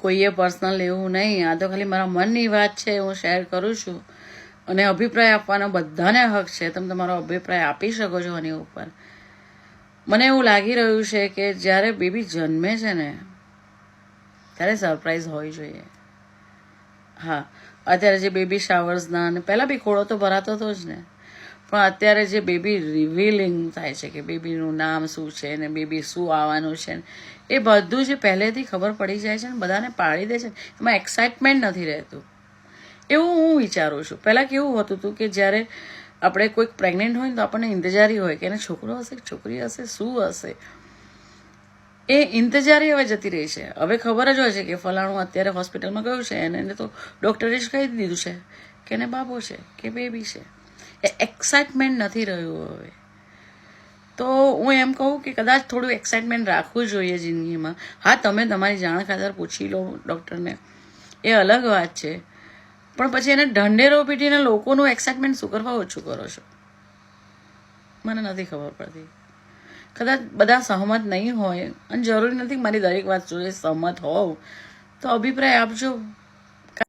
કોઈએ પર્સનલ લેવું નહીં, આ તો ખાલી મારા મનની વાત છે, હું શેર કરું છું. અને અભિપ્રાય આપવાનો બધાને હક છે, તમે તમારો અભિપ્રાય આપી શકો છો આની ઉપર. મને એવું લાગી રહ્યું છે કે જ્યારે બેબી જન્મે છે ને ત્યારે સરપ્રાઈઝ હોવી જોઈએ. હા, અત્યારે જે બેબી શાવર્સના અને પહેલાં બી ખોળો તો ભરાતો હતો જ ને, પણ અત્યારે જે બેબી રિવીલિંગ થાય છે કે બેબીનું નામ શું છે ને બેબી શું આવવાનું છે ને એ બધું જે પહેલેથી ખબર પડી જાય છે ને બધાને પાડી દે છે ને, એમાં એક્સાઇટમેન્ટ નથી રહેતું એવું હું વિચારું છું. પહેલાં કેવું હોતું હતું કે જ્યારે આપણે કોઈક પ્રેગ્નન્ટ હોય ને તો આપણને ઇંતજારી હોય કે એને છોકરો હશે છોકરી હશે શું હશે, એ ઇંતજારી હવે જતી રહી છે. હવે ખબર જ હોય છે કે ફલાણું અત્યારે હોસ્પિટલમાં ગયું છે અને એને તો ડૉક્ટરે જ કહી દીધું છે કે એને બાબો છે કે બેબી છે. એ એક્સાઇટમેન્ટ નથી રહ્યું હવે. તો હું એમ કહું કે કદાચ થોડું એક્સાઇટમેન્ટ રાખવું જોઈએ જિંદગીમાં. હા, તમે તમારી જાણ ખાતર પૂછી લો ડૉક્ટરને, એ અલગ વાત છે, પણ પછી એને ઢંઢેરો પીટીને લોકોનું એક્સાઇટમેન્ટ શું કરવા ઓછું કરો છો મને નથી ખબર પડતી. કદાચ બધા સહમત નહીં હોય અને જરૂરી નથી મારી દરેક વાત જોડે સહમત હોવ, તો અભિપ્રાય આપજો.